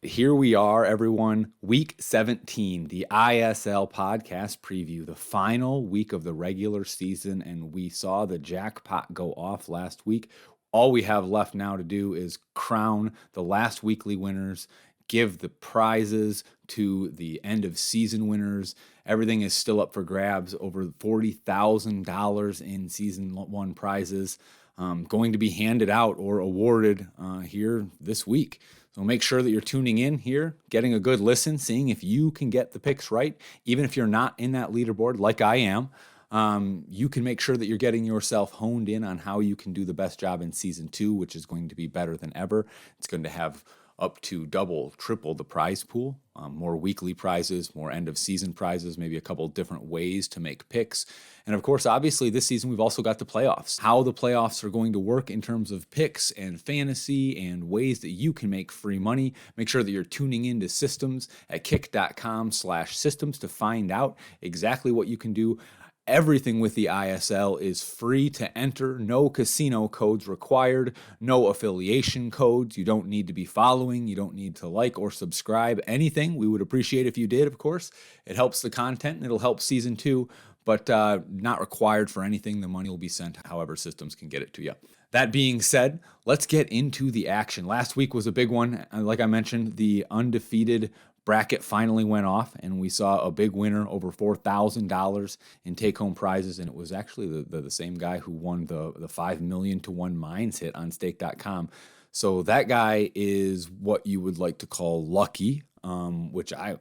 Here we are, everyone. Week 17, the ISL podcast preview, the final week of the regular season, and we saw the jackpot go off last week. All we have left now to do is crown the last weekly winners, give the prizes to the end of season winners. Everything is still up for grabs. Over $40,000 in season one prizes going to be handed out or awarded here this week. So make sure that you're tuning in here, getting a good listen, seeing if you can get the picks right. Even if you're not in that leaderboard like I am, you can make sure that you're getting yourself honed in on how you can do the best job in season 2, which is going to be better than ever. It's going to have up to double, triple the prize pool, more weekly prizes, more end of season prizes, maybe a couple different ways to make picks. And of course, obviously this season we've also got the playoffs. How the playoffs are going to work in terms of picks and fantasy and ways that you can make free money. Make sure that you're tuning into systems at kick.com/systems to find out exactly what you can do. Everything with the ISL is free to enter. No casino codes required. No affiliation codes. You don't need to be following. You don't need to like or subscribe. Anything. We would appreciate if you did, of course. It helps the content and it'll help season 2, but not required for anything. The money will be sent however systems can get it to you. That being said, let's get into the action. Last week was a big one. Like I mentioned, the undefeated bracket finally went off, and we saw a big winner, over $4,000 in take-home prizes, and it was actually the same guy who won the $5 million to 1 mines hit on stake.com. So that guy is what you would like to call lucky, which I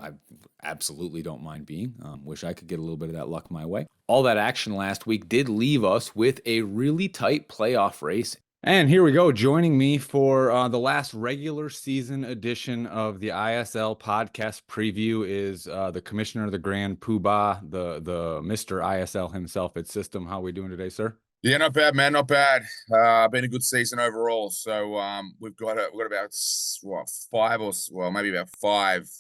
absolutely don't mind being. Wish I could get a little bit of that luck my way. All that action last week did leave us with a really tight playoff race. And here we go. Joining me for the last regular season edition of the ISL podcast preview is the commissioner of the Grand Poobah, the Mr. ISL himself at System. How are we doing today, sir? Yeah, not bad, man. Not bad. Been a good season overall. So we've got about maybe about five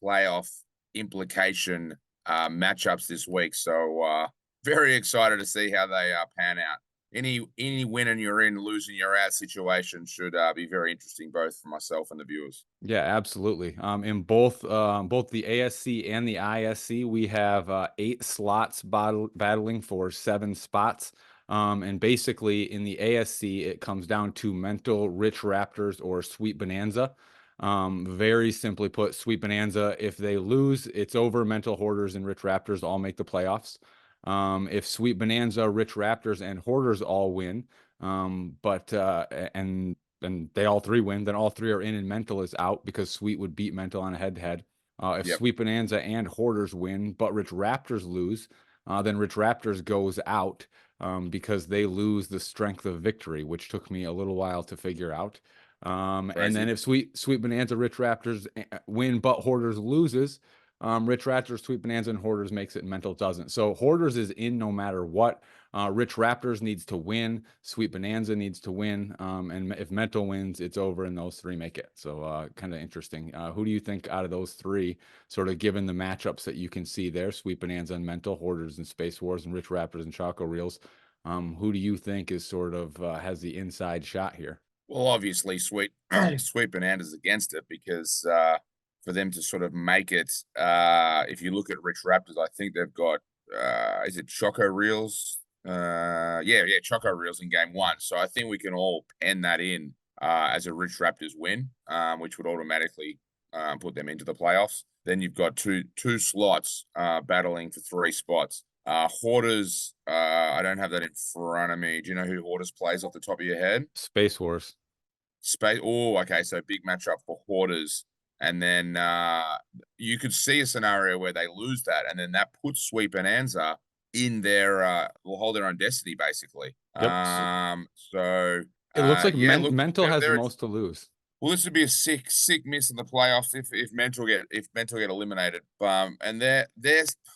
playoff implication matchups this week. So very excited to see how they pan out. Any winning you're in, losing you're out situation should be very interesting, both for myself and the viewers. Yeah, absolutely. In both the ASC and the ISC, we have 8 slots battling for 7 spots. And basically in the ASC, it comes down to Mental, Rich Raptors, or Sweet Bonanza. Very simply put, Sweet Bonanza, if they lose, it's over. Mental, Hoarders, and Rich Raptors all make the playoffs. If Sweet Bonanza, Rich Raptors, and Hoarders all win, and they all 3 win, then all 3 are in and Mental is out because Sweet would beat Mental on a head-to-head. If Yep. Sweet Bonanza and Hoarders win, but Rich Raptors lose, then Rich Raptors goes out because they lose the strength of victory, which took me a little while to figure out. And then if Sweet Bonanza, Rich Raptors win, but Hoarders loses, Rich Raptors, Sweet Bonanza, and Hoarders makes it, and Mental doesn't. So Hoarders is in no matter what. Rich Raptors needs to win. Sweet Bonanza needs to win. And if Mental wins, it's over, and those 3 make it. So kind of interesting. Who do you think out of those 3, sort of given the matchups that you can see there, Sweet Bonanza and Mental, Hoarders and Space Wars, and Rich Raptors and Choco Reels, who do you think is sort of has the inside shot here? Well, obviously, Sweet Bonanza's against it because for them to sort of make it, if you look at Rich Raptors, I think they've got is it Choco Reels? Choco Reels in game 1. So I think we can all pen that in as a Rich Raptors win, which would automatically put them into the playoffs. Then you've got two slots battling for 3 spots. Hoarders, I don't have that in front of me. Do you know who Hoarders plays off the top of your head? Space Wars. Okay. So big matchup for Hoarders. And then you could see a scenario where they lose that, and then that puts Sweet Bonanza in their will hold their own destiny, basically. Yep. So It looks like look, Mental has the they're most to lose. well, this would be a sick miss in the playoffs if Mental get eliminated. And they're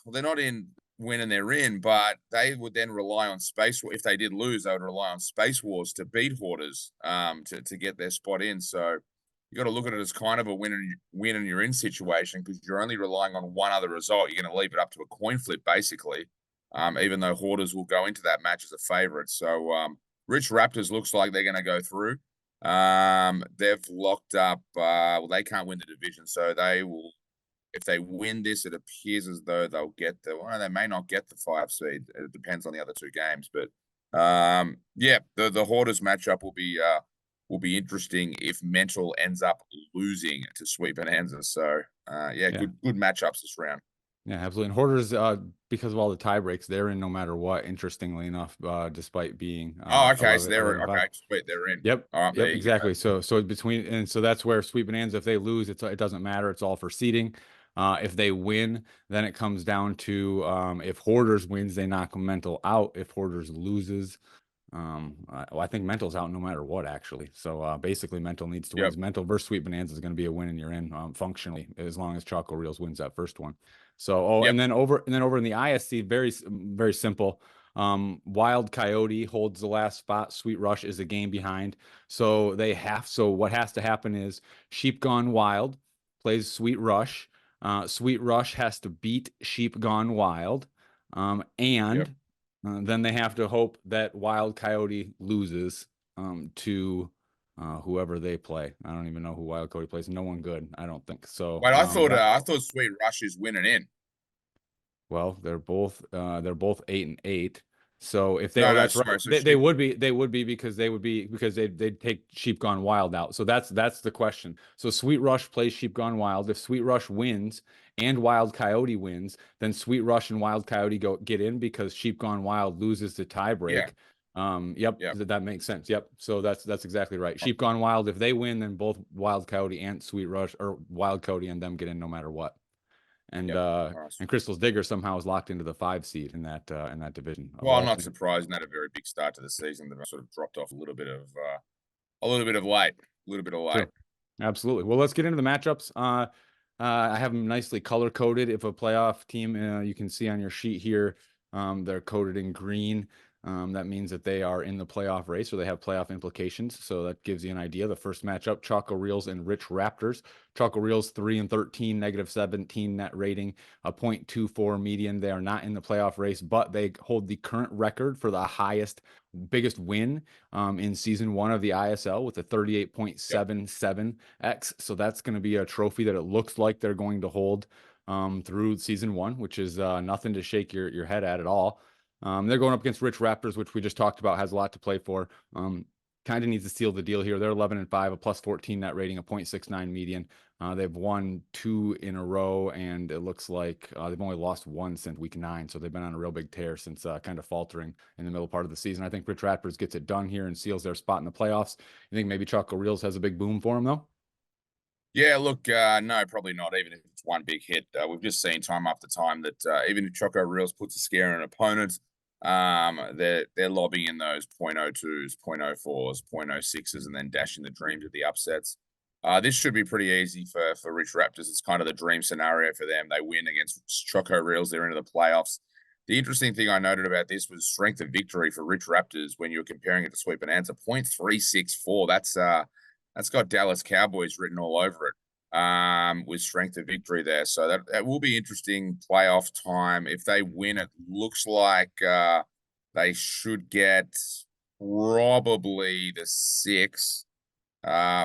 not in winning, they're in, but they would then rely on Space. If they did lose, they would rely on Space Wars to beat Hoarders to get their spot in. So you got to look at it as kind of a win and you're in situation, because you're only relying on one other result. You're going to leave it up to a coin flip, basically. Even though Hoarders will go into that match as a favorite. So Rich Raptors looks like they're going to go through. They've locked up. Well, they can't win the division, so they will. If they win this, it appears as though they'll get the. Well, they may not get the 5 seed. It depends on the other two games, but yeah, the Hoarders matchup will be interesting if Mental ends up losing to Sweet Bonanza. So yeah, Yeah. good matchups this round. Yeah, absolutely. And Hoarders, because of all the tie breaks, they're in no matter what, interestingly enough, despite being Oh, okay, so 11, they're 5. okay. Sweet, they're in. Yep. All right, there Yep, you go. exactly. So between, and so that's where Sweet Bonanza, if they lose, it doesn't matter. It's all for seeding. If they win, then it comes down to if Hoarders wins, they knock Mental out. If Hoarders loses, well, I think Mental's out no matter what, actually. So basically, Mental needs to win. Yep, Mental versus Sweet Bonanza is going to be a win, and you're in functionally as long as Choco Reels wins that first one. So yep, and then over in the ISC, very simple. Wild Coyote holds the last spot. Sweet Rush is a game behind. So what has to happen is Sheep Gone Wild plays Sweet Rush. Sweet Rush has to beat Sheep Gone Wild. yep. And then they have to hope that Wild Coyote loses to whoever they play. I don't even know who Wild Coyote plays. No one good, I don't think. So Wait, that I thought Sweet Rush is winning in. well, they're both 8-8. So if they No, oh no, that's right. sorry. So They Sheep. would be because they'd take Sheep Gone Wild out. So that's the question. So Sweet Rush plays Sheep Gone Wild. If Sweet Rush wins and Wild Coyote wins, then Sweet Rush and Wild Coyote get in because Sheep Gone Wild loses the Yeah, tiebreak. Yep, yep. that makes sense. Yep. So that's exactly right. Sheep Gone Wild, if they win, then both Wild Coyote and Sweet Rush or Wild Coyote and them get in no matter what. Yep. All right. And Crystal's Digger somehow is locked into the 5 seed in that division of Well, I'm all not things. surprised. Not a very big start to the season. They've sort of dropped off a little bit of late, a little bit of late. True. Absolutely. Well, let's get into the matchups. I have them nicely color coded. If a playoff team, you can see on your sheet here, they're coded in green. That means that they are in the playoff race or they have playoff implications. So that gives you an idea. The first matchup, Choco Reels and Rich Raptors. Choco Reels 3-13, -17 net rating, a .24 median. They are not in the playoff race, but they hold the current record for the highest, biggest win in season one of the ISL with a Yep. 38.77x. So that's going to be a trophy that it looks like they're going to hold through season one, which is nothing to shake your head at all. They're going up against Rich Raptors, which we just talked about, has a lot to play for. Kind of needs to seal the deal here. They're 11-5, a +14 net rating, a .69 median. They've won 2 in a row, and it looks like they've only lost 1 since week 9. So they've been on a real big tear since kind of faltering in the middle part of the season. I think Rich Raptors gets it done here and seals their spot in the playoffs. You think maybe Choco Reels has a big boom for them, though? Yeah, look, no, probably not. Even if it's one big hit, we've just seen time after time that even if Choco Reels puts a scare in an opponent, they're lobbing in those .02s, .04s, .06s, and then dashing the dreams of the upsets. This should be pretty easy for Rich Raptors. It's kind of the dream scenario for them. They win against Choco Reels. They're into the playoffs. The interesting thing I noted about this was strength of victory for Rich Raptors when you were comparing it to Sweet Bonanza, .364. That's got Dallas Cowboys written all over it, with strength of victory there. So that will be interesting playoff time. If they win, it looks like they should get probably the 6,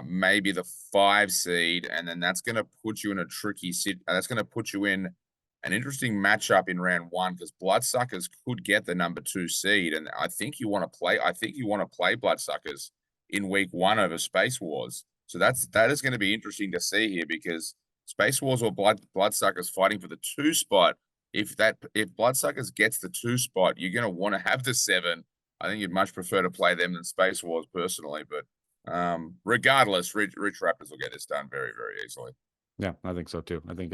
maybe the 5 seed, and then that's going to put you in a tricky sit. That's going to put you in an interesting matchup in round one because Bloodsuckers could get the number 2 seed, and I think you want to play. I think you want to play Bloodsuckers in week one over Space Wars. So that is going to be interesting to see here because Space Wars or Bloodsuckers fighting for the 2 spot. If Bloodsuckers gets the 2 spot, you're going to want to have the 7. I think you'd much prefer to play them than Space Wars personally, but regardless, Rich Raptors will get this done very, very easily. Yeah, I think so too. I think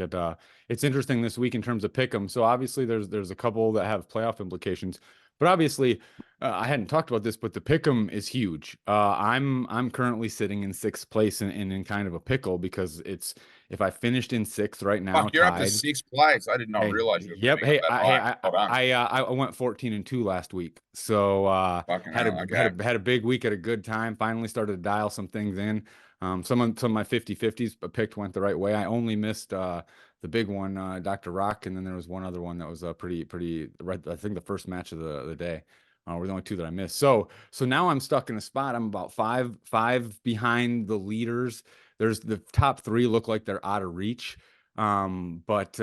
it's interesting this week in terms of pick 'em. So obviously there's a couple that have playoff implications, but obviously I hadn't talked about this, but the pick 'em is huge. I'm currently sitting in sixth place in kind of a pickle because it's if I finished in sixth right now, Fuck, you're up to tied. 6th place. I did not Hey, realize you were yep. moving up Hey, that high. Well done. I went 14-2 last week. So Fucking hell. Okay. had a big week, at a good time. Finally started to dial some things in. Some of my 50-50s picked went the right way. I only missed the big one, Dr. Rock, and then there was one other one that was pretty right. I think the first match of the day. Were the only two that I missed. So now I'm stuck in a spot. I'm about five behind the leaders. There's the top three look like they're out of reach. But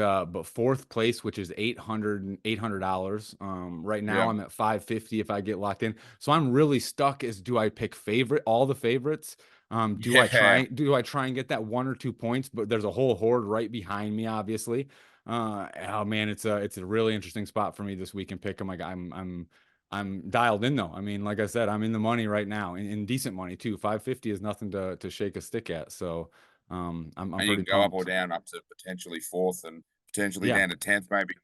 fourth place, which is $800. Right now Yeah. I'm at 550 if I get locked in. So I'm really stuck as do I pick all the favorites? Yeah. Do I try and get that 1 or 2 points? But there's a whole horde right behind me, obviously. Oh man, it's a really interesting spot for me this week in pick 'em. Like I'm dialed in though. I mean, like I said, I'm in the money right now, in decent money too. 550 is nothing to shake a stick at. So I'm And you pretty can go up or pumped. down up to potentially fourth and potentially Yeah. down to 10th, maybe.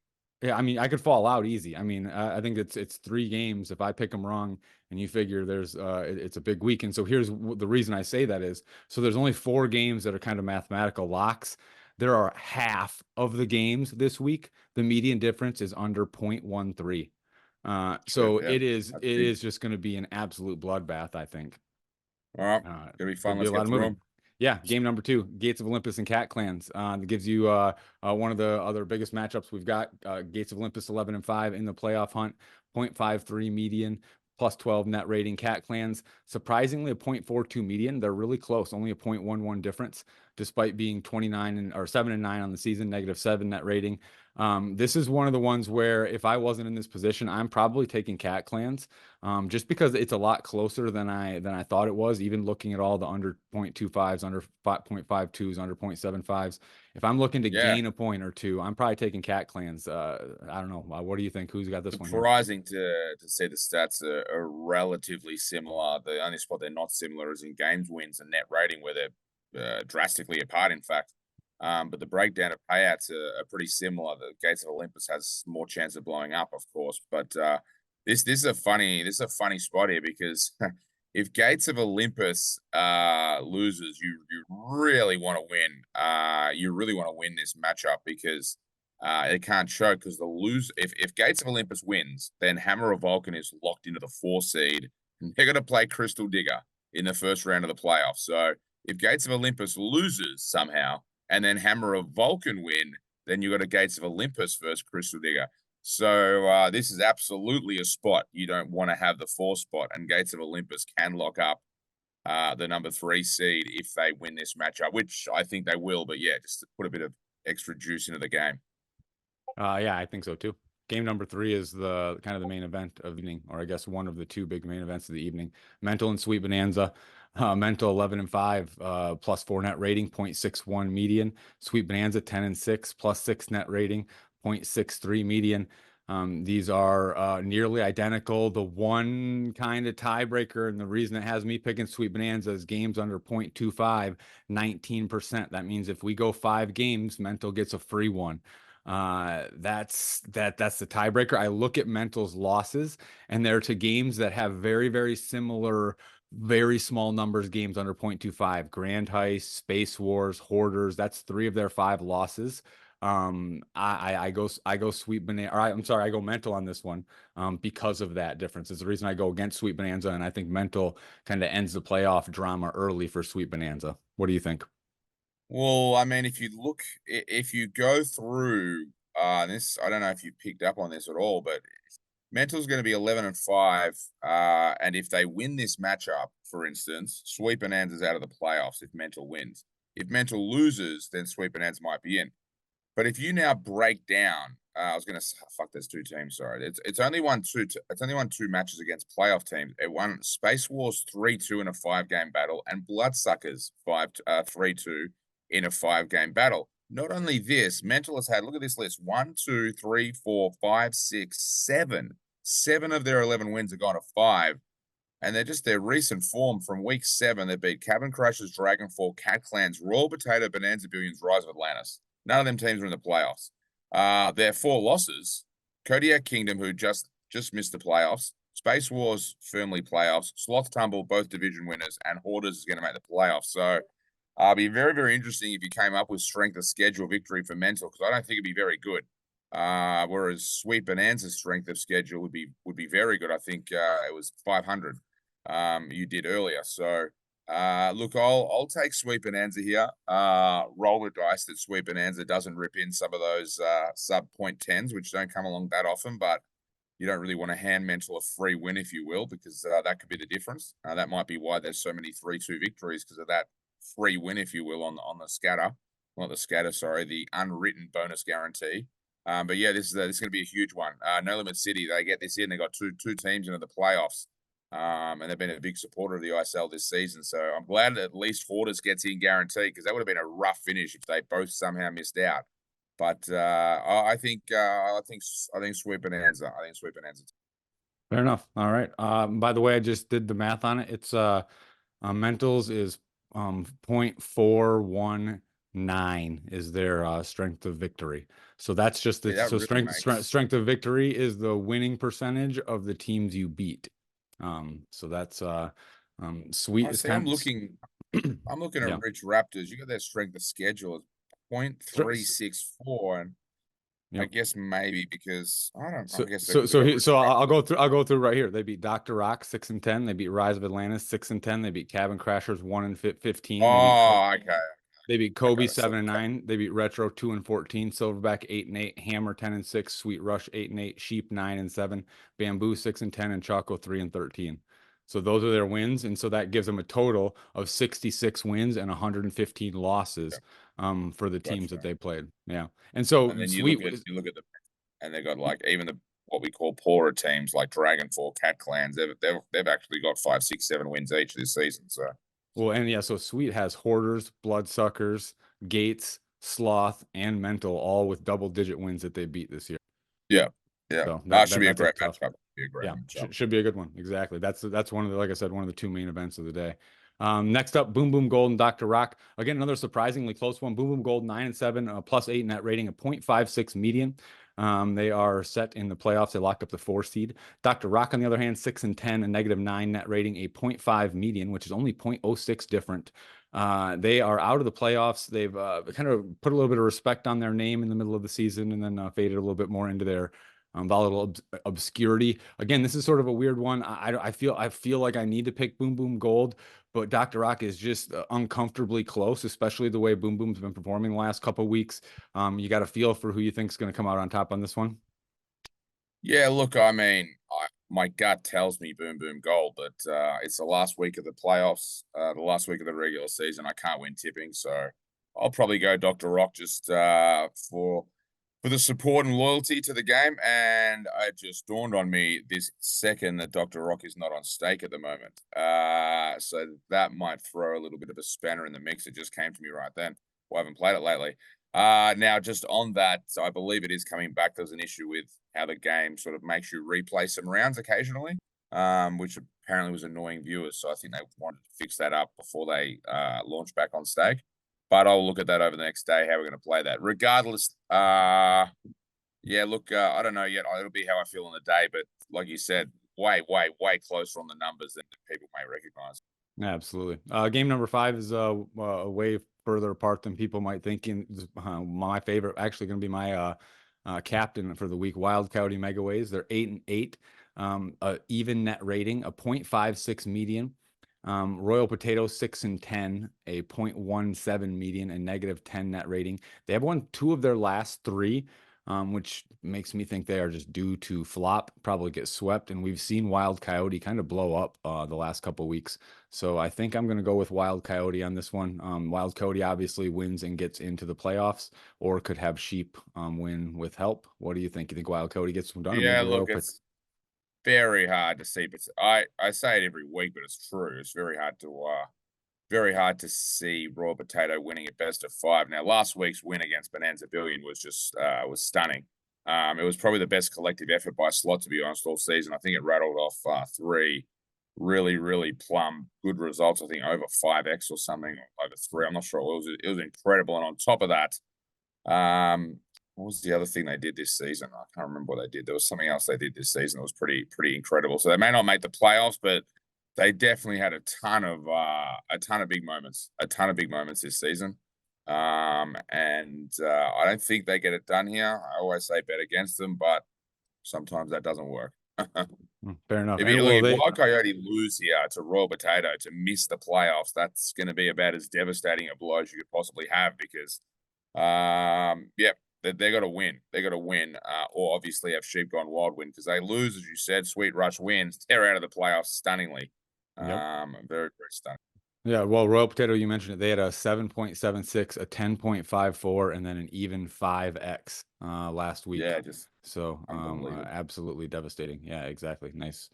Yeah, I mean, I could fall out easy. I mean, I think it's 3 games. If I pick them wrong, and you figure it's a big week. And so here's the reason I say that is so there's only 4 games that are kind of mathematical locks. There are half of the games this week. The median difference is under 0.13. Good. So Yeah. it That's big. is just going to be an absolute bloodbath, I think. All right. Gonna be There'll fun. be a Let's lot get of through moving. them. Yeah, game number 2, Gates of Olympus and Cat Clans. That gives you one of the other biggest matchups we've got. Gates of Olympus 11-5 in the playoff hunt, 0.53 median, plus 12 net rating. Cat Clans surprisingly a 0.42 median. They're really close, only a 0.11 difference, despite being 7-9 on the season, -7 net rating. This is one of the ones where if I wasn't in this position, I'm probably taking Cat Clans, just because it's a lot closer than I thought it was. Even looking at all the under 0.25s, under 5.52s, under 0.75s, if I'm looking to Yeah. gain a point or two, I'm probably taking Cat Clans. I don't know. What do you think? Who's got this one here? Surprising to say the stats are relatively similar. The only spot they're not similar is in games wins and net rating, where they're drastically apart, in fact. But the breakdown of payouts are pretty similar. The Gates of Olympus has more chance of blowing up, of course. But this is a funny spot here because if Gates of Olympus loses, you really want to win. You really want to win this matchup because they can't choke because the lose if Gates of Olympus wins, then Hammer of Vulcan is locked into the 4 seed, and they're gonna play Crystal Digger in the first round of the playoffs. So if Gates of Olympus loses somehow and then Hammer of Vulcan win, then you got a Gates of Olympus versus Crystal Digger. So this is absolutely a spot you don't want to have the 4 spot, and Gates of Olympus can lock up the number 3 seed if they win this matchup, which I think they will. But yeah, just to put a bit of extra juice into the game. Yeah, I think so too. Game number 3 is the kind of the main event of the evening, or I guess one of the 2 big main events of the evening. Mental and Sweet Bonanza. Mental 11-5, +4 net rating, 0.61 median. Sweet Bonanza 10-6, +6 net rating, 0.63 median. These are nearly identical. The one kind of tiebreaker, and the reason it has me picking Sweet Bonanza is games under 0.25, 19%. That means if we go 5 games, Mental gets a free one. That's the tiebreaker. I look at Mental's losses, and they're to games that have very, very similar, very small numbers games under 0.25. Grand Heist, Space Wars, Hoarders. That's 3 of their 5 losses. I go Sweet Bonanza. I'm sorry, I go Mental on this one, because of that difference. It's the reason I go against Sweet Bonanza, and I think Mental kind of ends the playoff drama early for Sweet Bonanza. What do you think? Well, I mean, if you go through this, I don't know if you picked up on this at all, but Mental's going to be 11-5, and if they win this matchup, for instance, Sweet Bonanza's out of the playoffs if Mental wins. If Mental loses, then Sweet Bonanza might be in. But if you now break down, I was gonna fuck. There's 2 teams. Sorry, it's only won two. It's only won 2 matches against playoff teams. It won Space Wars 3-2 in a 5 game battle, and Bloodsuckers 3-2 in a 5 game battle. Not only this, Mental has had. Look at this list: 1, 2, 3, 4, 5, 6, 7. 7 of their 11 wins have gone to 5. And they're just their recent form from week 7. They beat Cabin Crushers, Dragonfall, Cat Clans, Royal Potato, Bonanza Billions, Rise of Atlantis. None of them teams are in the playoffs. Their 4 losses: Kodiak Kingdom, who just missed the playoffs; Space Wars, firmly playoffs; Sloth Tumble, both division winners; and Hoarders is going to make the playoffs. So be very, very interesting if you came up with strength of schedule victory for Mental, because I don't think it'd be very good. Whereas Sweet Bonanza's strength of schedule would be very good. I think it was 500 you did earlier. So look, I'll take Sweet Bonanza here. Roll the dice that Sweet Bonanza doesn't rip in some of those sub 0.10s, which don't come along that often. But you don't really want to hand mental a free win, if you will, because that could be the difference. That might be why there's so many 3-2 victories, because of that free win, if you will, on the scatter, not the scatter, sorry, the unwritten bonus guarantee. But yeah, this is going to be a huge one. No Limit City, they get this in. They got two teams into the playoffs, and they've been a big supporter of the ISL this season. So I'm glad that at least Hoarders gets in guaranteed, because that would have been a rough finish if they both somehow missed out. But I think Sweet Bonanza. I think Sweet Bonanza. Fair enough. All right. By the way, I just did the math on it. It's mentals is 0.419 is their strength of victory. So that's just the Yeah, that so really makes. strength of victory is the winning percentage of the teams you beat. So that's Sweet I is see. I'm kind looking. of I'm looking at yeah. Rich Raptors. You got their strength of schedule as point Str- three six four, and I Yep. guess maybe because I don't. So I guess so because they so got he, Rich so I'll Raptors. go through right here. They beat Dr. Rock 6-10. They beat Rise of Atlantis 10. They beat Cabin Crashers 1-15. Oh, okay. They beat Kobe Okay. So 7-9. They beat Retro 2-14. Silverback 8-8. Hammer 10-6. Sweet Rush 8-8. Sheep 9-7. Bamboo 6-10. And Choco 3-13. So those are their wins, and so that gives them a total of 66 wins and 115 yeah, losses for the teams that gotcha. they played. Yeah, and And so then Sweet. you look at the and they got like even the what we call poorer teams like Dragonfall, Cat Clans. They've actually got 5, 6, 7 wins each this season. So Well, and yeah, so Sweet has Hoarders, Bloodsuckers, Gates, Sloth, and Mental, all with double-digit wins that they beat this year. yeah, yeah. So That should be a that's a great tough. matchup. Be a great Yeah, matchup. should be a good one. Exactly. That's one of the, like I said, one of the two main events of the day. Next up, Boom Boom Gold and Dr. Rock. Again, another surprisingly close one. Boom Boom Gold 9-7, +8 net rating, a 0.56 median. They are set in the playoffs. They locked up the 4 seed. Dr. Rock, on the other hand, 6-10, a -9 net rating, a 0.5 median, which is only 0.06 different. They are out of the playoffs. They've kind of put a little bit of respect on their name in the middle of the season, and then faded a little bit more into their volatile obscurity. Again, this is sort of a weird one. I feel like I need to pick Boom Boom Gold, but Dr. Rock is just uncomfortably close, especially the way Boom Boom's been performing the last couple of weeks. You got a feel for who you think is going to come out on top on this one? Yeah, look, I mean, my gut tells me Boom Boom Gold, but it's the last week of the playoffs, the last week of the regular season. I can't win tipping, so I'll probably go Dr. Rock just for the support and loyalty to the game. And it just dawned on me this second that Dr. Rock is not on stake at the moment, so that might throw a little bit of a spanner in the mix. It just came to me right then. Well, I haven't played it lately. Now just on that, so I believe it is coming back. There's an issue with how the game sort of makes you replay some rounds occasionally, which apparently was annoying viewers. So I think they wanted to fix that up before they launch back on stake. But I'll look at that over the next day, how we're going to play that. Regardless, yeah, look, I don't know yet. It'll be how I feel on the day, but like you said, way closer on the numbers than people may recognize. Absolutely. Game number 5 is way further apart than people might think. My favorite, actually, going to be my captain for the week, Wild Coyote Megaways. They're 8-8, even net rating, a 0.56 median. Royal Potato 6-10, a 0.17 median, and -10 net rating. They have won 2 of their last 3, which makes me think they are just due to flop, probably get swept. And we've seen Wild Coyote kind of blow up the last couple weeks. So I think I'm going to go with Wild Coyote on this one. Wild Coyote obviously wins and gets into the playoffs, or could have Sheep win with help. What do you think? You think Wild Coyote gets them done, or Yeah, maybe look, Royal Pot? it's very hard to see, but I say it every week, but it's true. It's very hard to see Raw Potato winning at best of 5. Now, last week's win against Bonanza Billion was just was stunning. It was probably the best collective effort by Slot, to be honest, all season. I think it rattled off 3 really plumb good results. I think over 5x or something, or over 3. I'm not sure. It was incredible. And on top of that, what was the other thing they did this season? I can't remember what they did. There was something else they did this season that was pretty incredible. So they may not make the playoffs, but they definitely had a ton of big moments, this season. And I don't think they get it done here. I always say bet against them, but sometimes that doesn't work. Fair enough. If And you look, well, if they Wild Coyote lose here to Royal Potato to miss the playoffs, that's going to be about as devastating a blow as you could possibly have because, yeah, They got to win. They got to win, or obviously have Sheep Gone Wild win because they lose, as you said. Sweet Rush wins. They're out of the playoffs stunningly. Yep. Very very stunning. Yeah, well, Royal Potato, you mentioned it. They had a 7.76, a 10.54, and then an even 5x last week. Yeah, just So unbelievable. absolutely devastating. Yeah, exactly. Nice.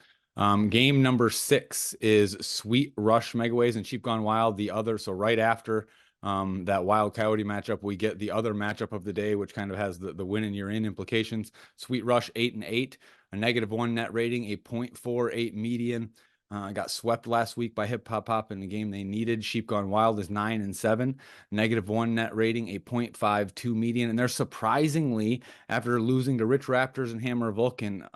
Game number 6 is Sweet Rush Megaways and Sheep Gone Wild. The other, so right after that Wild Coyote matchup, we get the other matchup of the day, which kind of has the win and you're in implications. Sweet Rush 8-8, a -1 net rating, a 0.48 median. Got swept last week by Hip Hop Pop in the game they needed. Sheep Gone Wild is 9-7, -1 net rating, a 0.52 median, and they're surprisingly, after losing to Rich Raptors and Hammer Vulcan,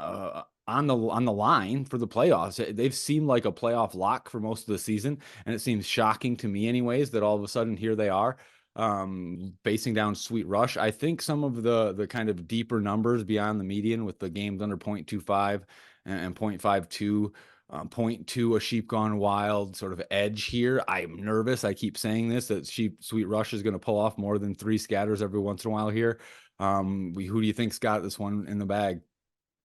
on the line for the playoffs. They've seemed like a playoff lock for most of the season, and it seems shocking to me, anyways, that all of a sudden here they are facing down Sweet Rush. I think some of the kind of deeper numbers beyond the median with the games under 0.25 and 0.52. Point to a Sheep Gone Wild sort of edge here. I'm nervous. I keep saying this that Sweet Rush is going to pull off more than 3 scatters every once in a while here. Who do you think's got this one in the bag?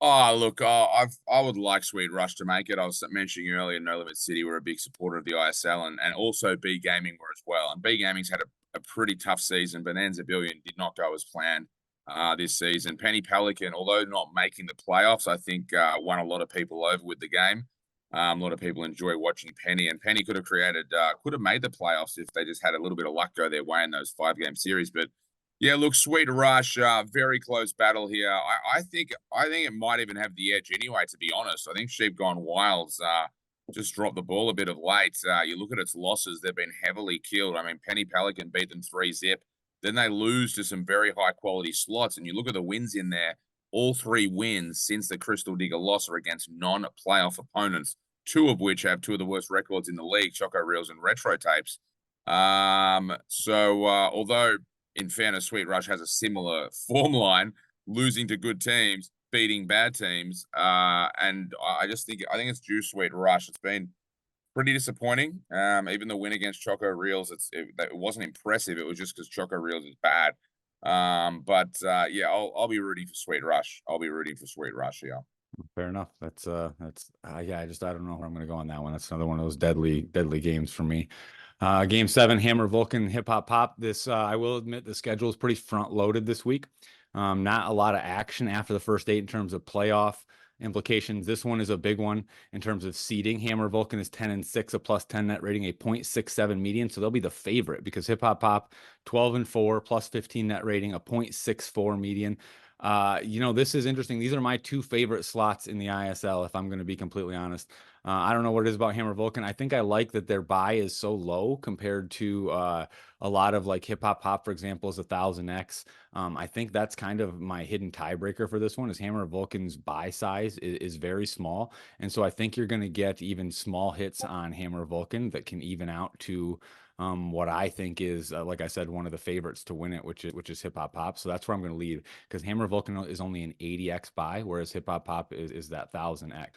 Oh, look, I would like Sweet Rush to make it. I was mentioning earlier, No Limit City were a big supporter of the ISL, and also B Gaming were as well. And B Gaming's had a pretty tough season. Bonanza Billion did not go as planned this season. Penny Pelican, although not making the playoffs, I think won a lot of people over with the game. A lot of people enjoy watching Penny, and Penny could have made the playoffs if they just had a little bit of luck go their way in those 5 game series. But yeah, look, Sweet Rush, very close battle here. I think it might even have the edge anyway. To be honest, I think Sheep Gone Wild's just dropped the ball a bit of late. You look at its losses; they've been heavily killed. I mean, Penny Pelican beat them 3-0. Then they lose to some very high quality slots, and you look at the wins in there. All 3 wins since the Crystal Digger loss are against non-playoff opponents, 2 of which have 2 of the worst records in the league: Choco Reels and Retro Tapes. Although in fairness, Sweet Rush has a similar form line, losing to good teams, beating bad teams. And I think it's due Sweet Rush. It's been pretty disappointing. Even the win against Choco Reels, it wasn't impressive. It was just because Choco Reels is bad. Yeah, I'll be rooting for Sweet Rush. I'll be rooting for Sweet Rush. Yeah. Fair enough. That's yeah. I don't know where I'm going to go on that one. That's another one of those deadly games for me. Game 7, Hammer Vulcan Hip Hop Pop. This I will admit the schedule is pretty front loaded this week. Not a lot of action after the first 8 in terms of playoff implications. This one is a big one in terms of seeding. Hammer Vulcan is 10-6, a +10 net rating, a 0.67 median, so they'll be the favorite because Hip Hop Pop 12-4, +15 net rating, a 0.64 median. This is interesting. These are my 2 favorite slots in the ISL, if I'm going to be completely honest. I don't know what it is about Hammer Vulcan. I think I like that their buy is so low compared to a lot of like Hip Hop Pop, for example, is 1000x. I think that's kind of my hidden tiebreaker for this one is Hammer Vulcan's buy size is very small. And so I think you're going to get even small hits on Hammer Vulcan that can even out to what I think is, like I said, one of the favorites to win it, which is Hip Hop Pop. So that's where I'm going to lead because Hammer Vulcan is only an 80x buy, whereas Hip Hop Pop is that 1000x.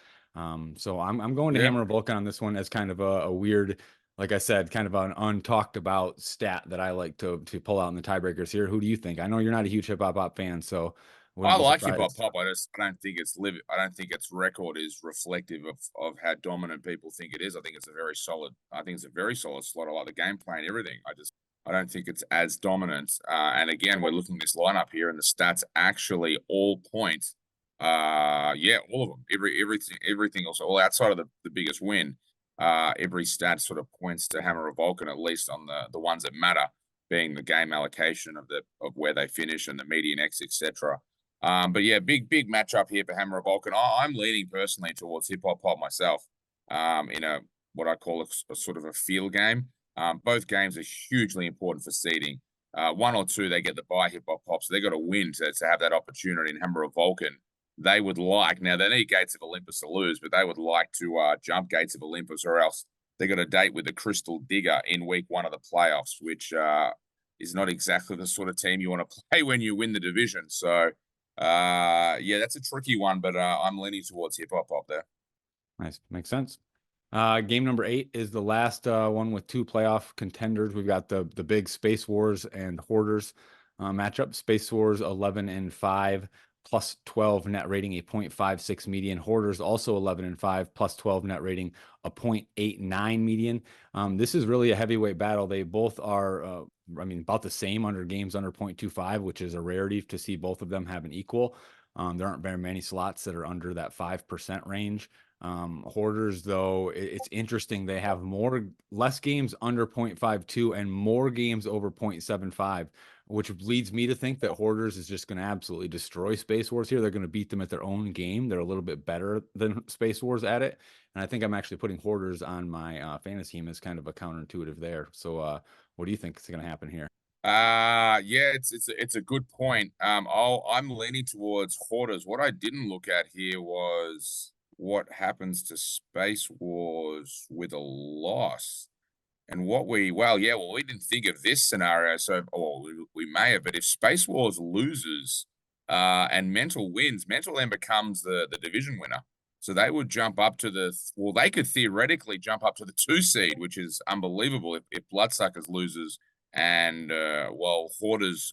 So I'm going to Yeah. Hammer Vulcan on this one as kind of a weird, like I said, kind of an untalked about stat that I like to pull out in the tiebreakers here. Who do you think? I know you're not a huge Hip Hop Pop fan, so I wouldn't be like Hip Hop surprised. Pop. I don't think I don't think its record is reflective of how dominant people think it is. I think it's a very solid. I think it's a very solid slot. I like the gameplay and everything. I don't think it's as dominant. And again, we're looking at this lineup here, and the stats actually all point. Yeah, all of them. Everything else, all outside of the biggest win. Every stat sort of points to Hammer or Vulcan, at least on the ones that matter, being the game allocation of where they finish and the median X, etc. But yeah, big matchup here for Hammer of Vulcan. I'm leaning personally towards Hip Hop Pop myself. In a what I call a sort of a feel game. Both games are hugely important for seeding. 1 or 2, they get the bye Hip Hop Pop, so they got to win to have that opportunity. In Hammer of Vulcan, they would like now they need Gates of Olympus to lose, but they would like to jump Gates of Olympus, or else they got a date with the Crystal Digger in week 1 of the playoffs, which is not exactly the sort of team you want to play when you win the division. So yeah, that's a tricky one, but I'm leaning towards Hip Hop Pop there. Nice, makes sense. Game number 8 is the last one with 2 playoff contenders. We've got the big Space Wars and Hoarders matchup. Space Wars 11-5, plus 12 net rating, a 0.56 median. Hoarders also 11-5, plus 12 net rating, a 0.89 median. This is really a heavyweight battle. They both are, I mean, about the same under games under 0.25, which is a rarity to see both of them have an equal. There aren't very many slots that are under that 5% range. Hoarders, though, it's interesting. They have less games under 0.52 and more games over 0.75, which leads me to think that Hoarders is just going to absolutely destroy Space Wars here. They're going to beat them at their own game. They're a little bit better than Space Wars at it. And I think I'm actually putting Hoarders on my fantasy team as kind of a counterintuitive there. So, what do you think is going to happen here? Yeah, it's a good point. I'm leaning towards Hoarders. What I didn't look at here was what happens to Space Wars with a loss. And we didn't think of this scenario, so or we may have, but if Space Wars loses, and Mental wins, Mental then becomes the division winner. So they would jump up to they could theoretically jump up to the 2 seed, which is unbelievable if Bloodsuckers loses and, Hoarders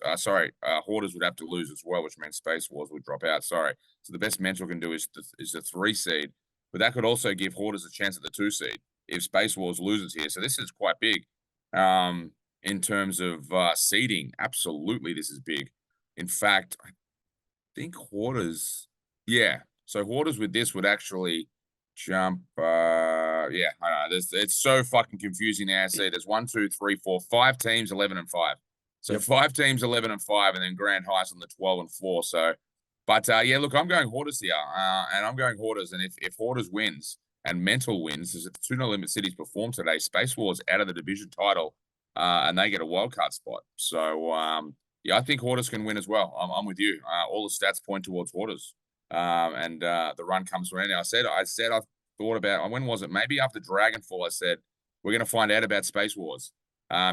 would have to lose as well, which means Space Wars would drop out, sorry. So the best Mental can do is the 3 seed, but that could also give Hoarders a chance at the 2 seed if Space Wars loses here. So this is quite big in terms of seeding. Absolutely, this is big. In fact, I think Hoarders, yeah. So Hoarders with this would actually jump. Yeah, I know. It's so fucking confusing now. See, there's 5 teams, 11-5. So Yep. 5 teams, 11-5, and then Grand Heist on the 12-4. So, but yeah, look, I'm going Hoarders here, and I'm going Hoarders. And if Hoarders wins, and Mental wins, as if the two No Limit Cities perform today, Space Wars out of the division title, and they get a wild card spot. So yeah, I think Hoarders can win as well. I'm with you. All the stats point towards Hoarders, and the run comes around. I thought about when was it? Maybe after Dragonfall, I said we're going to find out about Space Wars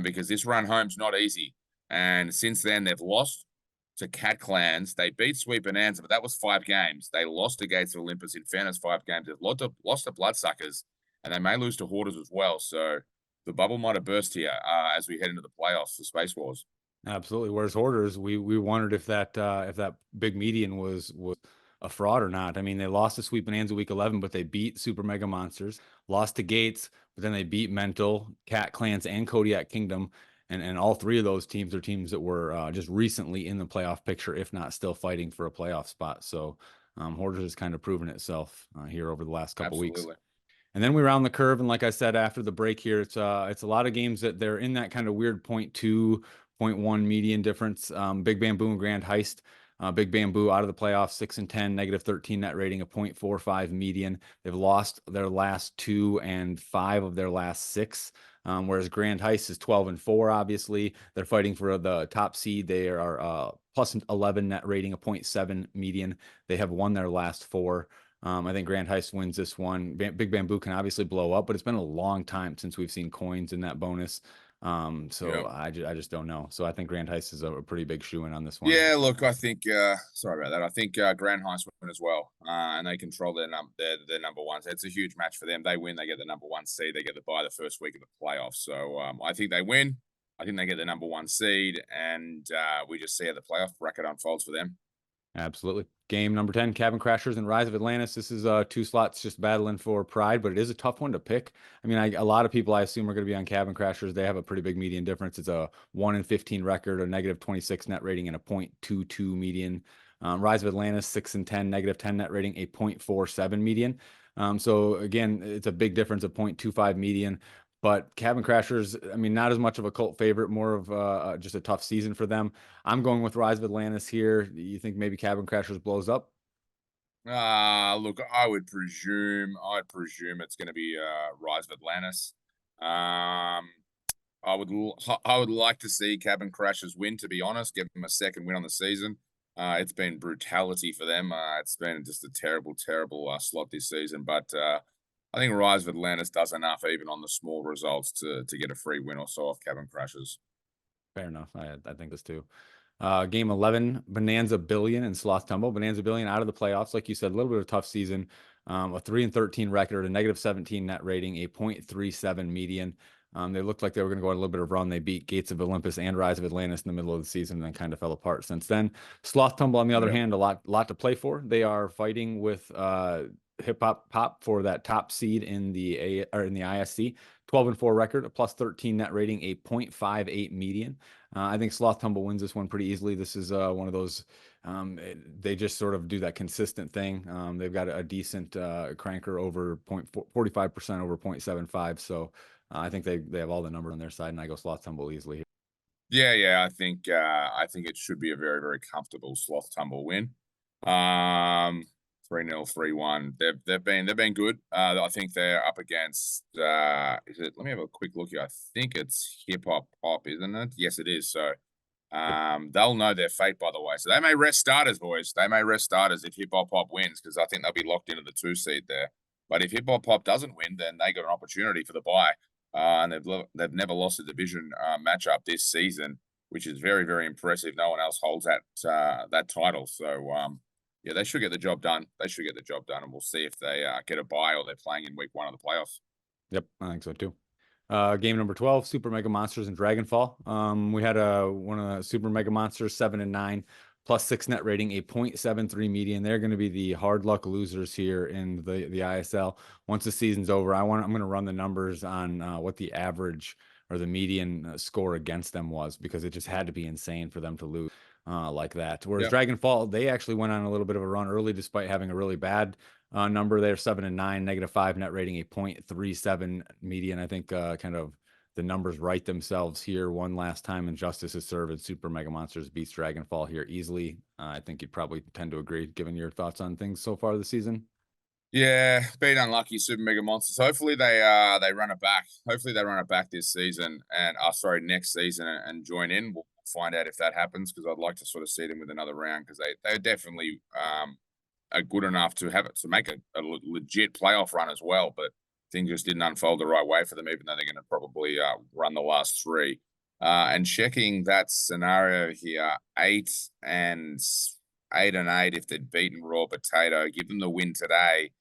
because this run home's not easy. And since then, they've lost to Cat Clans. They beat Sweet Bonanza, but that was 5 games. They lost to Gates of Olympus. In fairness, 5 games. They've lost to Bloodsuckers, and they may lose to Hoarders as well. So the bubble might have burst here as we head into the playoffs for Space Wars. Absolutely. Whereas Hoarders, we wondered if that big median was a fraud or not. I mean, they lost to Sweet Bonanza week 11, but they beat Super Mega Monsters, lost to Gates, but then they beat Mental, Cat Clans, and Kodiak Kingdom. And all three of those teams are teams that were just recently in the playoff picture, if not still fighting for a playoff spot. So Hoarders has kind of proven itself here over the last couple weeks. Absolutely. And then we round the curve, and like I said, after the break here, it's a lot of games that they're in that kind of weird 0.2, 0.1 median difference. Big Bamboo and Grand Heist. Big Bamboo out of the playoffs, 6-10, -13 net rating, a 0.45 median. They've lost their last 2 and 5 of their last 6. Whereas Grand Heist is 12-4. Obviously, they're fighting for the top seed. They are plus 11 net rating, a 0.7 median. They have won their last 4. I think Grand Heist wins this one. Big Bamboo can obviously blow up, but it's been a long time since we've seen coins in that bonus. So Yeah. I just don't know. So I think Grand Heist is a pretty big shoe in on this one. Yeah, look, I think sorry about that. I think Grand Heist win as well, and they control their number one. So it's a huge match for them. They win, they get the number 1 seed. They get the bye the first week of the playoffs. So I think they win. I think they get the number 1 seed, and we just see how the playoff bracket unfolds for them. Absolutely. Game number 10, Cabin Crashers and Rise of Atlantis. This is 2 slots just battling for pride, but it is a tough one to pick. I mean, a lot of people I assume are going to be on Cabin Crashers. They have a pretty big median difference. It's a 1-15 record, a -26 net rating, and a 0.22 median. Rise of Atlantis, 6-10, -10 net rating, a 0.47 median. So again, it's a big difference of 0.25 median. But Cabin Crashers, I mean, not as much of a cult favorite, more of just a tough season for them. I'm going with Rise of Atlantis here. You think maybe Cabin Crashers blows up? Look, I'd presume it's going to be Rise of Atlantis. Um, I would like to see Cabin Crashers win. To be honest, give them a second win on the season. It's been brutality for them. It's been just a terrible, terrible slot this season. But I think Rise of Atlantis does enough, even on the small results, to get a free win or so off Cabin Crashers. Fair enough. I think this too. Game 11, Bonanza Billion and Sloth Tumble. Bonanza Billion out of the playoffs. Like you said, a little bit of a tough season. A 3-13 record, a -17 net rating, a 0.37 median. They looked like they were going to go on a little bit of run. They beat Gates of Olympus and Rise of Atlantis in the middle of the season, and then kind of fell apart since then. Sloth Tumble, on the other Yeah. hand, a lot to play for. They are fighting with Hip Hop Pop for that top seed in the ISC. 12-4 record, a plus 13 net rating, a 0.58 median. I think Sloth Tumble wins this one pretty easily. This is one of those. They just sort of do that consistent thing. They've got a decent cranker over 45% over 0.75. So I think they have all the numbers on their side, and I go Sloth Tumble easily here. Yeah. I think it should be a very, very comfortable Sloth Tumble win. 3-0, 3-1. They've been good. I think they're up against is it, let me have a quick look here. I think it's Hip Hop Pop, isn't it? Yes, it is. So they'll know their fate, by the way. So they may rest starters, boys. They may rest starters if Hip Hop Pop wins, because I think they'll be locked into the 2 seed there. But if Hip Hop Pop doesn't win, then they got an opportunity for the bye. And they've never lost a division matchup this season, which is very, very impressive. No one else holds that title. So yeah, they should get the job done. They should get the job done, and we'll see if they get a bye or they're playing in week 1 of the playoffs. Yep, I think so too. Game number 12, Super Mega Monsters and Dragonfall. We had one of the Super Mega Monsters, 7-9, plus 6 net rating, a 0.73 median. They're going to be the hard luck losers here in the ISL. Once the season's over, I'm going to run the numbers on what the average or the median score against them was, because it just had to be insane for them to lose like that. Whereas Yep. Dragonfall, they actually went on a little bit of a run early, despite having a really bad number there, 7-9, -5 net rating, a 0.37 median. I think kind of the numbers write themselves here one last time, and justice is served. Super Mega Monsters beats Dragonfall here easily. I think you'd probably tend to agree, given your thoughts on things so far this season. Yeah, been unlucky, Super Mega Monsters. Hopefully they run it back. Hopefully they run it back this season and sorry, next season, and join in. We'll find out if that happens, because I'd like to sort of see them with another round, because they definitely are good enough to have it to make a legit playoff run as well. But things just didn't unfold the right way for them, even though they're going to probably run the last 3. And checking that scenario here, 8-8, if they'd beaten Raw Potato, give them the win today,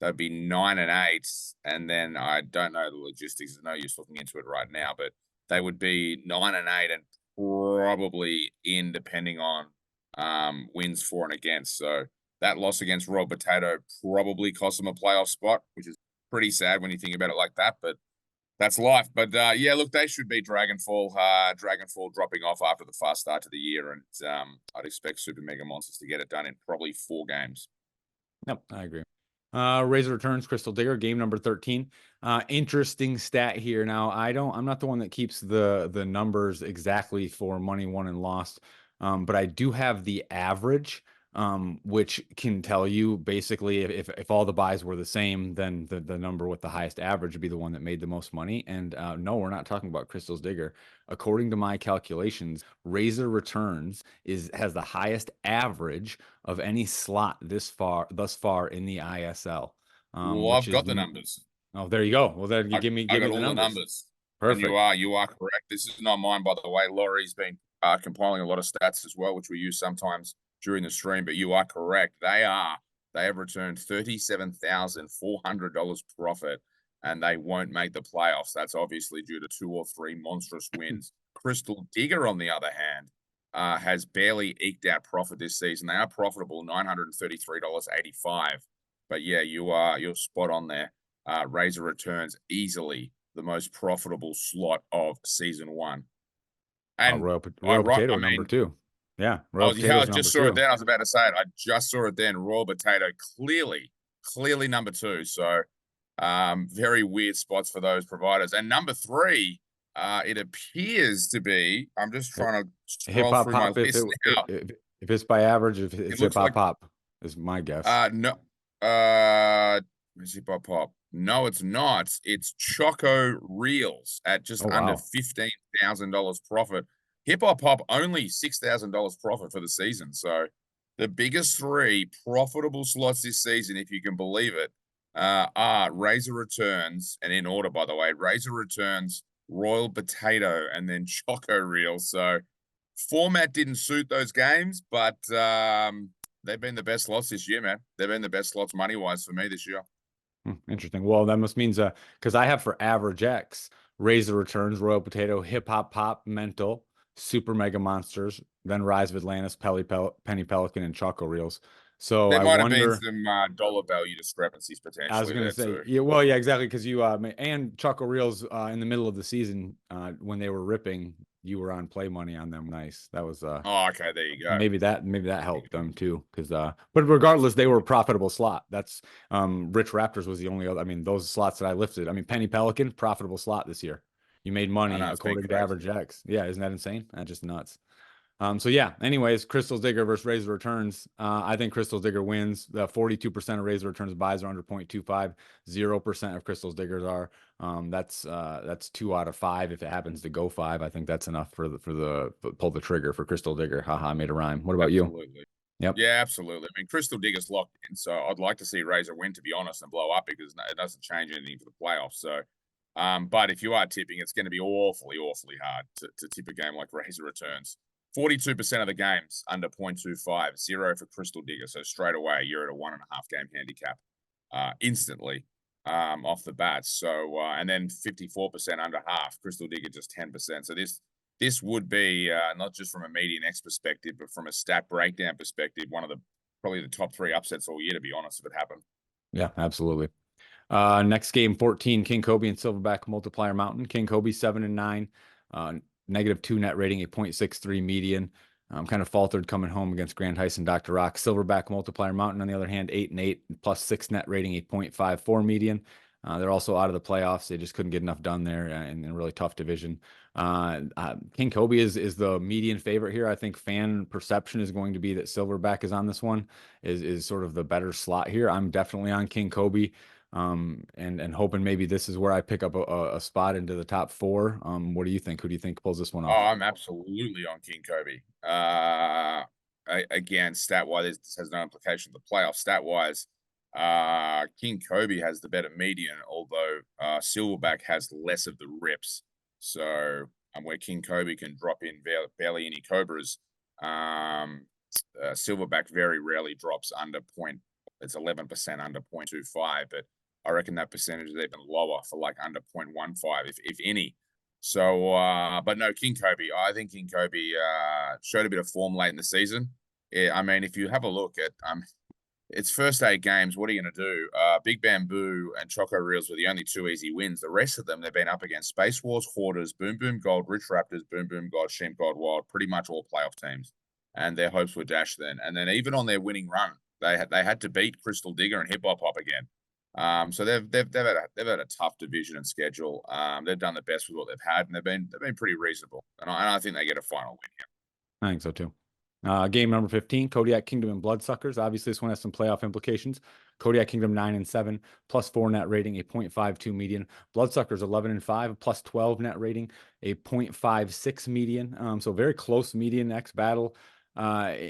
they'd be 9-8, and then I don't know the logistics. There's no use looking into it right now, but they would be 9-8 and probably in, depending on wins for and against. So that loss against Raw Potato probably cost them a playoff spot, which is pretty sad when you think about it like that. But that's life. But yeah, look, they should be Dragonfall. Dragonfall dropping off after the fast start to the year, and I'd expect Super Mega Monsters to get it done in probably 4 games. Yep, I agree. Razor Returns, Crystal Digger, game number 13. Interesting stat here. Now, I'm not the one that keeps the numbers exactly for money won and lost, but I do have the average, which can tell you basically if all the buys were the same, then the number with the highest average would be the one that made the most money. And no, we're not talking about Crystal's Digger. According to my calculations, Razor Returns has the highest average of any slot thus far in the ISL, Well, which I've is got the numbers. oh, there you go. Well, then you I, give me I give me got the all the numbers. numbers, and you Perfect. are correct. This is not mine, by the way. Laurie's been compiling a lot of stats as well, which we use sometimes during the stream. But you are correct. They have returned $37,400 profit, and they won't make the playoffs. That's obviously due to 2 or 3 monstrous wins. Crystal Digger, on the other hand, has barely eked out profit this season. They are profitable, $933.85. But yeah, you're spot on there. Razor Returns easily the most profitable slot of season 1. And Royal I Potato number mean, 2. Yeah, Royal oh yeah, I Potato's number just saw it 2. then. I was about to say it. I just saw it then. Raw Potato clearly number 2. So very weird spots for those providers. And number 3, it appears to be. I'm just trying to Hip scroll Hop through my Pop, list now. if it's by average, if It it's Hip looks Hop like Pop is my guess. No, Zip Pop Pop. No, it's not. It's Choco Reels at just Oh under wow. $15,000 profit. Hip Hop Pop only $6,000 profit for the season. So the biggest 3 profitable slots this season, if you can believe it, are Razor Returns, and in order, by the way, Razor Returns, Royal Potato, and then Choco Reels. So format didn't suit those games, but they've been the best slots this year, man. They've been the best slots money wise for me this year. Interesting. Well, that must means because I have for average X Razor Returns, Royal Potato, Hip Hop Pop, Mental, Super Mega Monsters, then Rise of Atlantis, Penny Pelican, and Choco Reels. So There I might have been wonder. some dollar value discrepancies I was potentially gonna there say, too. yeah, well, yeah, exactly, because you and Choco Reels in the middle of the season when they were ripping, you were on play money on them. Nice, that was Oh, okay, there you go. maybe that helped them too, because but regardless, they were a profitable slot. That's Rich Raptors was the only other. I mean, those slots that I lifted. I mean, Penny Pelican profitable slot this year. You made I money know it's been according to crazy. Average X. Yeah, isn't that insane? That's just nuts. So yeah, anyways, Crystal Digger versus Razor Returns. I think Crystal Digger wins. The 42% of Razor Returns buys are under 0.25. 0% of Crystal Diggers are. That's 2 out of 5. If it happens to go 5, I think that's enough for pull the trigger for Crystal Digger. Haha, I made a rhyme. What about you? Absolutely. Yep. Yeah, absolutely. I mean, Crystal Digger's locked in, so I'd like to see Razor win, to be honest, and blow up because it doesn't change anything for the playoffs. So, but if you are tipping, it's going to be awfully, awfully hard to tip a game like Razor Returns. 42% of the games under 0.25, 0 for Crystal Digger. So straight away, you're at a 1.5 game handicap instantly off the bat. So, and then 54% under half, Crystal Digger just 10%. So this would be not just from a median X perspective, but from a stat breakdown perspective, one of the probably the top 3 upsets all year, to be honest, if it happened. Yeah, absolutely. Next game 14, King Kobe and Silverback Multiplier Mountain. King Kobe 7-9, -2 net rating, a 0.63 median. Kind of faltered coming home against Grand Heist and Dr. Rock. Silverback Multiplier Mountain, on the other hand, 8-8, +6 net rating, a 0.54 median. They're also out of the playoffs. They just couldn't get enough done there in a really tough division. King Kobe is the median favorite here. I think fan perception is going to be that Silverback is on this one, is sort of the better slot here. I'm definitely on King Kobe and hoping maybe this is where I pick up a spot into the top 4. What do you think? Who do you think pulls this one Oh, off? I'm absolutely on King Kobe. Again, stat wise, this has no implication to the playoffs. Stat wise, King Kobe has the better median, although Silverback has less of the rips. So, where King Kobe can drop in barely any Cobras, um, Silverback very rarely drops under point. It's 11% under 0.25, but I reckon that percentage is even lower for like under 0.15, if any. So, but no, King Kobe. I think King Kobe showed a bit of form late in the season. Yeah, I mean, if you have a look at its first 8 games, what are you going to do? Big Bamboo and Choco Reels were the only 2 easy wins. The rest of them, they've been up against Space Wars, Hoarders, Boom Boom Gold, Rich Raptors, Boom Boom Gold, Sheep Gold Wild, pretty much all playoff teams. And their hopes were dashed then. And then even on their winning run, they had to beat Crystal Digger and Hip Hop Hop again. So they've had a tough division and schedule. They've done the best with what they've had, and they've been pretty reasonable. And I think they get a final win here. I think so too. Game number 15, Kodiak Kingdom and Bloodsuckers. Obviously, this one has some playoff implications. Kodiak Kingdom 9-7, +4 net rating, a 0.52 median. Bloodsuckers 11-5, +12 net rating, a 0.56 median. So very close median X battle.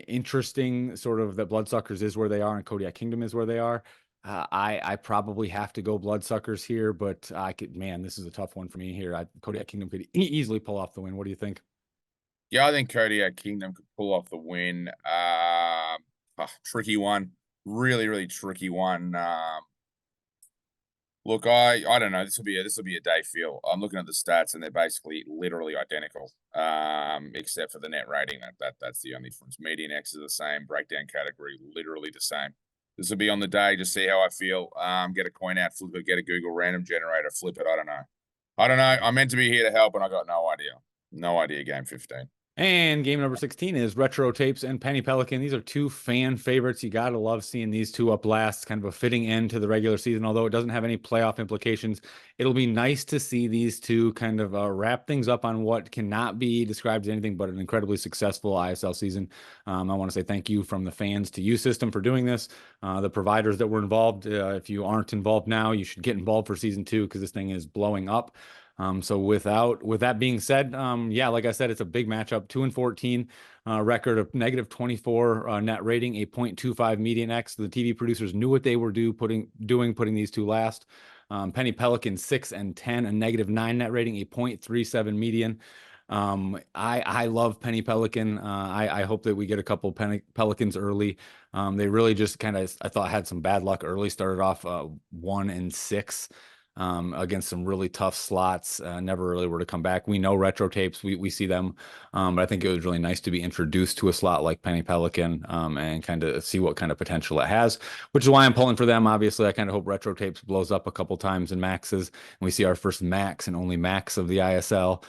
Interesting, sort of that Bloodsuckers is where they are and Kodiak Kingdom is where they are. I probably have to go Bloodsuckers here, but man, this is a tough one for me here. Kodiak Kingdom could easily pull off the win. What do you think? Yeah, I think Kodiak Kingdom could pull off the win. Tricky one, really, really tricky one. Look, I don't know. This will be a day feel. I'm looking at the stats and they're basically literally identical, except for the net rating. That's the only difference. Median X is the same. Breakdown category literally the same. This will be on the day. Just see how I feel. Get a coin out, flip it. Get a Google random generator, flip it. I don't know. I don't know. I'm meant to be here to help, and I got no idea. No idea. Game 15. And game number 16 is Retro Tapes and Penny Pelican. These are two fan favorites. You got to love seeing these two up last. Kind of a fitting end to the regular season, although it doesn't have any playoff implications. It'll be nice to see these two kind of wrap things up on what cannot be described as anything but an incredibly successful ISL season. I want to say thank you from the fans to U-System for doing this. The providers that were involved. If you aren't involved now, you should get involved for season 2 because this thing is blowing up. So with that being said, yeah, like I said, it's a big matchup. 2-14 record of -24 net rating, a 0.25 median X. The TV producers knew what they were putting these two last. Penny Pelican 6-10, a -9 net rating, a 0.37 median. I love Penny Pelican. I hope that we get a couple Pelicans early. They really just kind of, I thought, had some bad luck early. Started off 1-6. against some really tough slots. Never really were to come back. We know retro tapes, we see them, but I think it was really nice to be introduced to a slot like Penny Pelican, and kind of see what kind of potential it has, which is why I'm pulling for them. Obviously, I kind of hope retro tapes blows up a couple times in maxes, and we see our first max and only max of the ISL.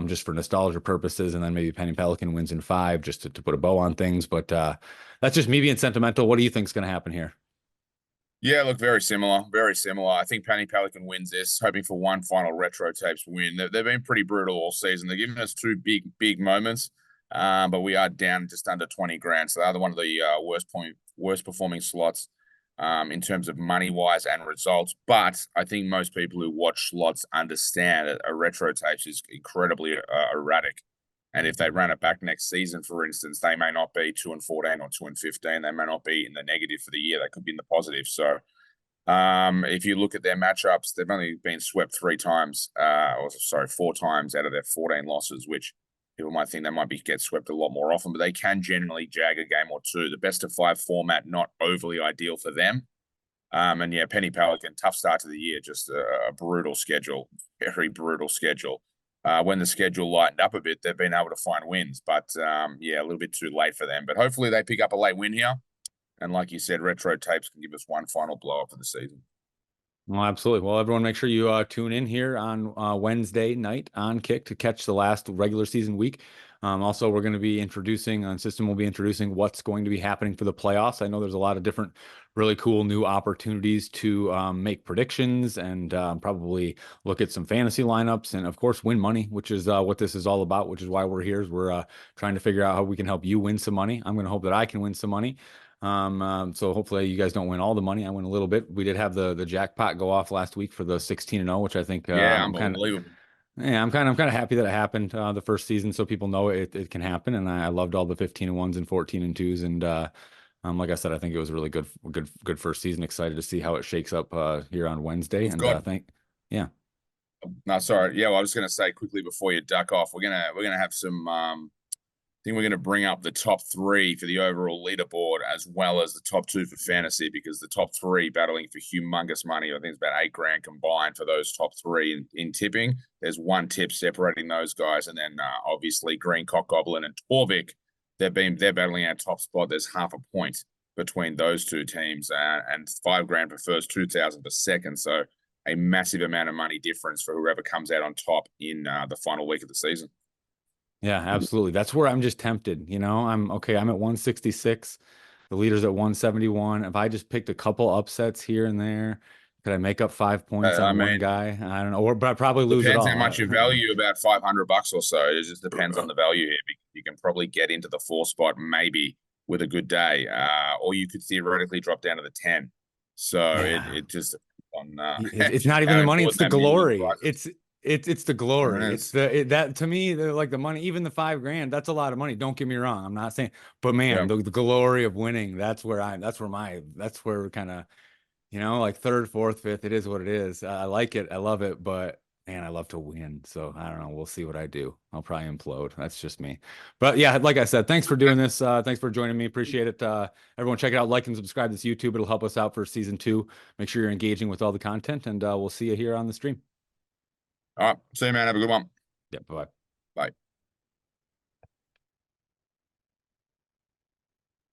Just for nostalgia purposes, and then maybe Penny Pelican wins in five just to put a bow on things. But that's just me being sentimental. What do you think is going to happen here? Yeah, look, very similar, very similar. I think Penny Pelican wins this, hoping for one final retro tapes win. They've been pretty brutal all season. They're giving us two big moments, but we are down just under 20 grand. So they're one of the worst performing slots in terms of money wise and results. But I think most people who watch slots understand a retro tapes is incredibly erratic. And if they run it back next season, for instance, they may not be 2-14 or 2-15. They may not be in the negative for the year. They could be in the positive. So if you look at their matchups, they've only been swept 3 times, or sorry, 4 times out of their 14 losses, which people might think they might be get swept a lot more often, but they can generally jag a game or two. The best of 5 format, not overly ideal for them. And yeah, Penny Pelican, tough start to the year, just a brutal schedule, very brutal schedule. When the schedule lightened up a bit, they've been able to find wins, but yeah, a little bit too late for them. But hopefully they pick up a late win here. And like you said, retro tapes can give us one final blow up for the season. Well, absolutely. Well, everyone, make sure you tune in here on Wednesday night on Kick to catch the last regular season week. Also, we're going to be introducing on System. We'll be introducing what's going to be happening for the playoffs. I know there's a lot of different, really cool new opportunities to make predictions and probably look at some fantasy lineups and, of course, win money, which is what this is all about. Which is why we're here. Is we're trying to figure out how we can help you win some money. I'm going to hope that I can win some money. So hopefully you guys don't win all the money. I win a little bit. We did have the jackpot go off last week for the 16-0, which I think Yeah, I'm kind of unbelievable. yeah, I'm kind of happy that it happened the first season, so people know it can happen. And I loved all the 15-1s and 14-2s, and like I said, I think it was a really good first season. Excited to see how it shakes up here on Wednesday, We've and got yeah. no, sorry. Yeah, well, I was going to say quickly before you duck off, we're gonna have some. I think we're going to bring up the top 3 for the overall leaderboard as well as the top 2 for fantasy, because the top 3 battling for humongous money. I think it's about 8 grand combined for those top 3 in tipping. There's one tip separating those guys, and then obviously Green Cock Goblin and Torvik. They're battling our top spot. There's half a point between those 2 teams, and 5 grand for first, 2,000 for second. So a massive amount of money difference for whoever comes out on top in the final week of the season. Yeah, absolutely. That's where I'm just tempted. I'm okay. I'm at 166. The leader's at 171. If I just picked a couple upsets here and there, could I make up 5 points I on one mean, guy? I don't know, or but I probably lose it depends how all. much you value, about 500 bucks or so. It just depends on the value here. You can probably get into the 4 spot maybe with a good day, or you could theoretically drop down to the 10. So Yeah, it just depends on it's not even how the money; it's important the that million glory. price is. It's the It glory. It's is. that to me, like the money, even the 5 grand. That's a lot of money. Don't get me wrong. I'm not saying, but man, Yeah. the glory of winning. That's where kind of like third, fourth, fifth. It is what it is. I like it. I love it, but man, I love to win. So I don't know. We'll see what I do. I'll probably implode. That's just me. But yeah, like I said, thanks for doing this. Thanks for joining me. Appreciate it. Everyone, check it out. Like and subscribe to this YouTube. It'll help us out for season 2. Make sure you're engaging with all the content, and we'll see you here on the stream. All right. See you, man. Have a good one. Yeah. Bye. Bye.